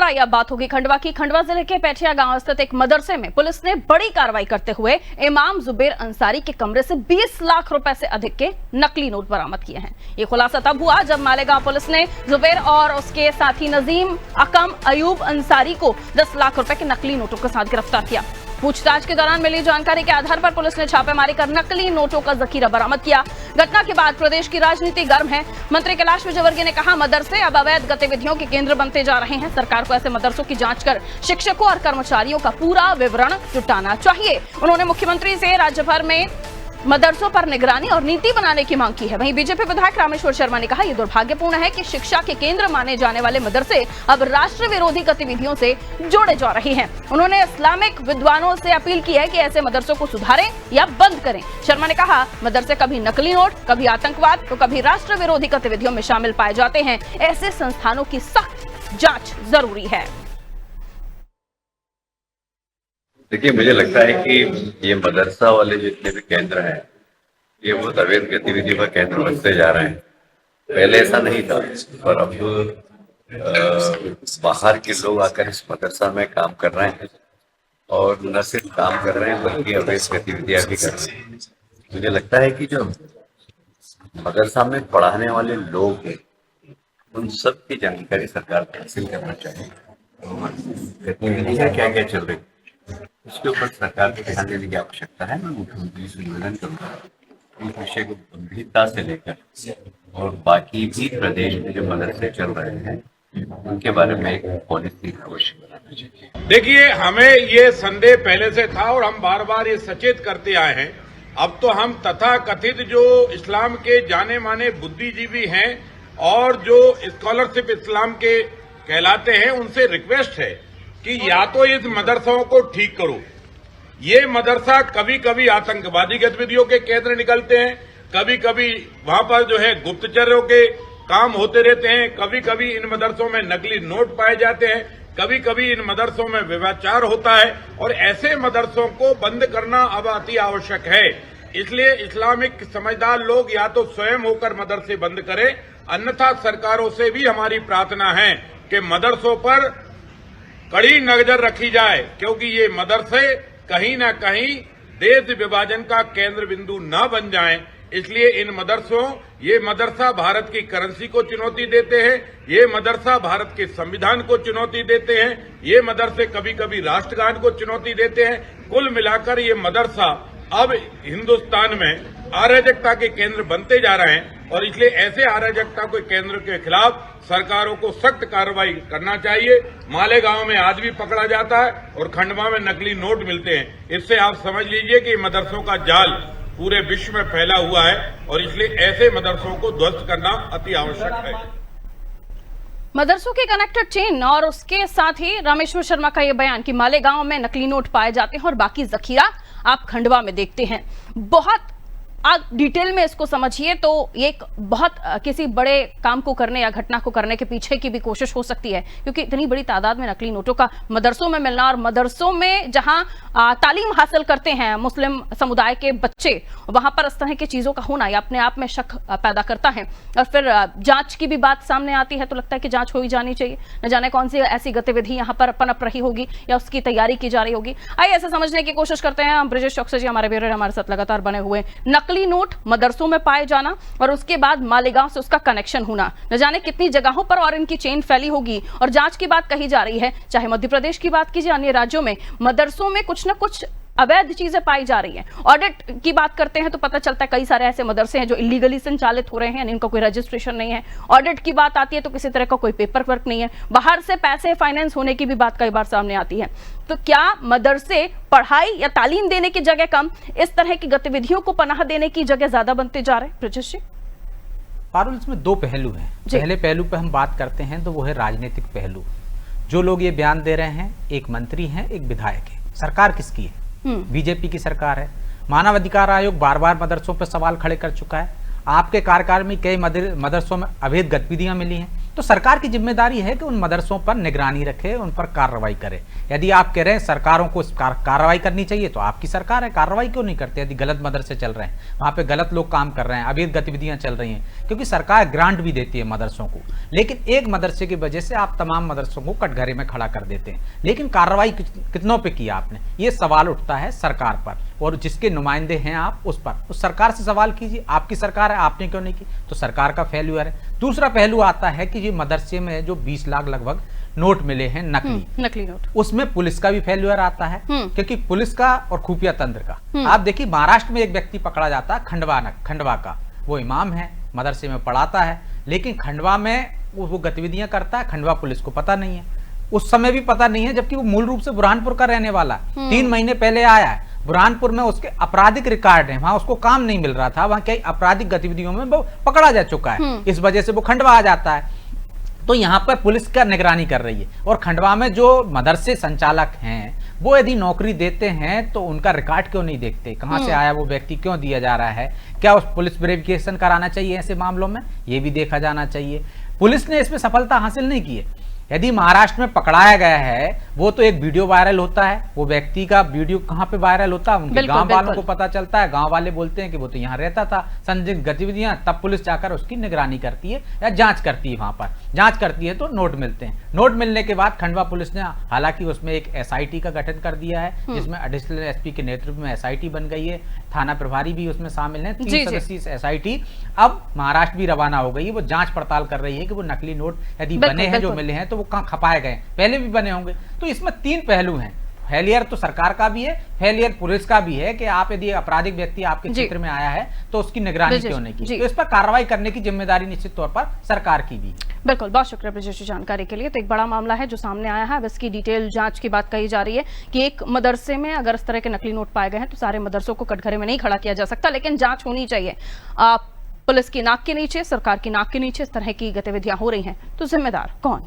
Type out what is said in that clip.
और आइए अब बात होगी खंडवा की। खंडवा जिले के पैठिया गांव स्थित एक मदरसे में पुलिस ने बड़ी कार्रवाई करते हुए इमाम जुबेर अंसारी के कमरे से 20 लाख रुपए से अधिक के नकली नोट बरामद किए हैं। ये खुलासा तब हुआ जब मालेगांव पुलिस ने जुबेर और उसके साथी नजीम अकम अयूब अंसारी को 10 लाख रुपए के नकली नोटों के साथ गिरफ्तार किया। पूछताछ के दौरान मिली जानकारी के आधार पर पुलिस ने छापेमारी कर नकली नोटों का जखीरा बरामद किया। घटना के बाद प्रदेश की राजनीति गर्म है। मंत्री कैलाश विजयवर्गीय ने कहा, मदरसे अब अवैध गतिविधियों के केंद्र बनते जा रहे हैं। सरकार को ऐसे मदरसों की जांच कर शिक्षकों और कर्मचारियों का पूरा विवरण जुटाना चाहिए। उन्होंने मुख्यमंत्री से राज्य भर में मदरसों पर निगरानी और नीति बनाने की मांग की है। वहीं बीजेपी विधायक रामेश्वर शर्मा ने कहा, यह दुर्भाग्यपूर्ण है कि शिक्षा के केंद्र माने जाने वाले मदरसे अब राष्ट्र विरोधी गतिविधियों से जोड़े जा रहे हैं। उन्होंने इस्लामिक विद्वानों से अपील की है कि ऐसे मदरसों को सुधारें या बंद करें। शर्मा ने कहा, मदरसे कभी नकली नोट, कभी आतंकवाद तो कभी राष्ट्र विरोधी गतिविधियों में शामिल पाए जाते हैं। ऐसे संस्थानों की सख्त जांच जरूरी है। देखिए, मुझे लगता है कि ये मदरसा वाले जितने भी केंद्र हैं, ये बहुत अवैध गतिविधियों का केंद्र बनते जा रहे हैं। पहले ऐसा नहीं था, और अब बाहर के लोग आकर इस मदरसा में काम कर रहे हैं, और न सिर्फ काम कर रहे हैं बल्कि अवैध गतिविधियां भी कर रहे हैं। मुझे लगता है कि जो मदरसा में पढ़ाने वाले लोग हैं, उन सब की जानकारी सरकार को हासिल करना चाहिए। गतिविधियां क्या क्या चल रही, उसके ऊपर सरकार को ध्यान देने की आवश्यकता है। मैं मुख्यमंत्री से निवेदन करूंगा इस विषय को गंभीरता से लेकर, और बाकी भी प्रदेश में जो मदरसे चल रहे हैं उनके बारे में एक पॉलिसी अवश्य बनाना चाहिए। देखिए, हमें ये संदेह पहले से था और हम बार बार ये सचेत करते आए हैं। अब तो हम तथा कथित जो इस्लाम के जाने माने बुद्धिजीवी हैं और जो स्कॉलरशिप इस्लाम के कहलाते हैं, उनसे रिक्वेस्ट है कि या तो इस मदरसाओं को ठीक करो। ये मदरसा कभी कभी आतंकवादी गतिविधियों के केंद्र निकलते हैं, कभी कभी वहां पर जो है गुप्तचरों के काम होते रहते हैं, कभी कभी इन मदरसों में नकली नोट पाए जाते हैं, कभी कभी इन मदरसों में व्यभिचार होता है, और ऐसे मदरसों को बंद करना अब अति आवश्यक है। इसलिए इस्लामिक समझदार लोग या तो स्वयं होकर मदरसे बंद करें, अन्यथा सरकारों से भी हमारी प्रार्थना है कि मदरसों पर कड़ी नजर रखी जाए, क्योंकि ये मदरसे कहीं न कहीं देश विभाजन का केंद्र बिंदु न बन जाएं। इसलिए इन मदरसों, ये मदरसा भारत की करेंसी को चुनौती देते हैं, ये मदरसा भारत के संविधान को चुनौती देते हैं, ये मदरसे कभी कभी राष्ट्रगान को चुनौती देते हैं। कुल मिलाकर ये मदरसा अब हिंदुस्तान में अराजकता के केंद्र बनते जा रहे हैं, और इसलिए ऐसे अराजकता के केंद्र के खिलाफ सरकारों को सख्त कार्रवाई करना चाहिए। मालेगांव में आज भी पकड़ा जाता है और खंडवा में नकली नोट मिलते हैं। इससे आप समझ लीजिए कि मदरसों का जाल पूरे विश्व में फैला हुआ है, और इसलिए ऐसे मदरसों को ध्वस्त करना अति आवश्यक है। मदरसों के कनेक्टेड चेन और उसके साथ ही रामेश्वर शर्मा का यह बयान कि मालेगांव में नकली नोट पाए जाते हैं और बाकी जखीरा आप खंडवा में देखते हैं। बहुत आप डिटेल में इसको समझिए तो एक बहुत किसी बड़े काम को करने या घटना को करने के पीछे की भी कोशिश हो सकती है, क्योंकि इतनी बड़ी तादाद में नकली नोटों का मदरसों में मिलना, और मदरसों में जहां तालीम हासिल करते हैं मुस्लिम समुदाय के बच्चे, वहां पर इस तरह की चीजों का होना या अपने आप में शक पैदा करता है। और फिर जांच की भी बात सामने आती है तो लगता है कि जांच हो ही जानी चाहिए। न जाने कौन सी ऐसी गतिविधि यहाँ पर पनप रही होगी या उसकी तैयारी की जा रही होगी। आइए ऐसे समझने की कोशिश करते हैं। हम ब्रिजेश चौकसी जी हमारे ब्यूरो हमारे साथ लगातार बने हुए। नकली नोट मदरसों में पाए जाना और उसके बाद मालेगांव से उसका कनेक्शन होना, न जाने कितनी जगहों पर और इनकी चेन फैली होगी। और जांच की बात कही जा रही है, चाहे मध्य प्रदेश की बात कीजिए, अन्य राज्यों में मदरसों में कुछ न कुछ अवैध चीजें पाई जा रही हैं। ऑडिट की बात करते हैं तो पता चलता है कई सारे ऐसे मदरसे हैं जो इलीगली संचालित हो रहे हैं, इनका कोई रजिस्ट्रेशन नहीं है। ऑडिट की बात आती है तो किसी तरह का कोई पेपर वर्क नहीं है, बाहर से पैसे फाइनेंस होने की भी बात कई बार सामने आती है। तो क्या मदरसे पढ़ाई या तालीम देने की जगह कम, इस तरह की गतिविधियों को पनाह देने की जगह ज्यादा बनते जा रहे हैं? ब्रिजेश जी, पारुल, इसमें दो पहलू हैं। पहले पहलू पे हम बात करते हैं तो वो है राजनीतिक पहलू। जो लोग ये बयान दे रहे हैं, एक मंत्री हैं, एक विधायक है। सरकार किसकी है? बीजेपी की सरकार है। मानव अधिकार आयोग बार बार मदरसों पर सवाल खड़े कर चुका है। आपके कार्यकाल में कई मदरसों में अवैध गतिविधियां मिली हैं, तो सरकार की जिम्मेदारी है कि उन मदरसों पर निगरानी रखे, उन पर कार्रवाई करे। यदि आप कह रहे हैं सरकारों को कार्रवाई करनी चाहिए, तो आपकी सरकार है, कार्रवाई क्यों नहीं करते? यदि गलत मदरसे चल रहे हैं, वहां पे गलत लोग काम कर रहे हैं, अवैध गतिविधियां चल रही हैं, क्योंकि सरकार ग्रांट भी देती है मदरसों को, लेकिन एक मदरसे की वजह से आप तमाम मदरसों को कटघरे में खड़ा कर देते हैं। लेकिन कार्रवाई कितनों पे की आपने, ये सवाल उठता है सरकार पर, और जिसके नुमाइंदे हैं आप उस पर, उस सरकार से सवाल कीजिए। आपकी सरकार है, आपने क्यों नहीं की? तो सरकार का फेल्यूर है। दूसरा पहलू आता है कि ये मदरसे में जो 20 लाख लगभग नोट मिले हैं नकली नोट, उसमें पुलिस का भी फेल्यूर आता है, क्योंकि पुलिस का और खुफिया तंत्र का। आप देखिए महाराष्ट्र में एक व्यक्ति पकड़ा जाता है, खंडवा का, वो इमाम है, मदरसे में पढ़ाता है, लेकिन खंडवा में वो गतिविधियां करता है, खंडवा पुलिस को पता नहीं है, उस समय भी पता नहीं है, जबकि वो मूल रूप से बुरहानपुर का रहने वाला है। 3 महीने पहले आया है, बुरहानपुर में उसके आपराधिक रिकॉर्ड है, वहां उसको काम नहीं मिल रहा था, वहां कई आपराधिक गतिविधियों में वो पकड़ा जा चुका है, इस वजह से वो खंडवा आ जाता है। तो यहाँ पर पुलिस का निगरानी कर रही है, और खंडवा में जो मदरसे संचालक हैं वो यदि नौकरी देते हैं तो उनका रिकॉर्ड क्यों नहीं देखते, कहाँ से आया वो व्यक्ति, क्यों दिया जा रहा है, क्या उस पुलिस वेरिफिकेशन कराना चाहिए ऐसे मामलों में, ये भी देखा जाना चाहिए। पुलिस ने इसमें सफलता हासिल नहीं की है। यदि महाराष्ट्र में पकड़ाया गया है, वो तो एक वीडियो वायरल होता है, वो व्यक्ति का वीडियो कहाँ पे वायरल होता है, उनके गांव वालों को पता चलता है, गांव वाले बोलते हैं कि वो तो यहाँ रहता था, संदिग्ध गतिविधियां, तब पुलिस जाकर उसकी निगरानी करती है या जांच करती है, वहां पर जांच करती है तो नोट मिलते हैं। नोट मिलने के बाद खंडवा पुलिस ने हालांकि उसमें एक SIT का गठन कर दिया है, जिसमें एडिशनल SP के नेतृत्व में SIT बन गई है, थाना प्रभारी भी उसमें शामिल है, 3 सदस्यीय SIT अब महाराष्ट्र भी रवाना हो गई है, वो जांच पड़ताल कर रही है कि वो नकली नोट यदि बने हैं, जो मिले हैं, तो वो कहाँ खपाए गए, पहले भी बने होंगे। तो इसमें 3 पहलू हैं, फेलियर तो सरकार का भी है, फेलियर पुलिस का भी है कि आप यदि आपराधिक व्यक्ति आपके क्षेत्र में आया है तो उसकी निगरानी क्यों नहीं की, तो इस पर कार्रवाई करने की जिम्मेदारी निश्चित तौर पर सरकार की भी है। बिल्कुल, बहुत शुक्रिया ब्रजेश जी जानकारी के लिए। तो एक बड़ा मामला है जो सामने आया है, अब इसकी डिटेल जांच की बात कही जा रही है कि एक मदरसे में अगर इस तरह के नकली नोट पाए गए हैं तो सारे मदरसों को कटघरे में नहीं खड़ा किया जा सकता, लेकिन जांच होनी चाहिए। पुलिस की नाक के नीचे, सरकार की नाक के नीचे इस तरह की गतिविधियां हो रही हैं तो जिम्मेदार कौन?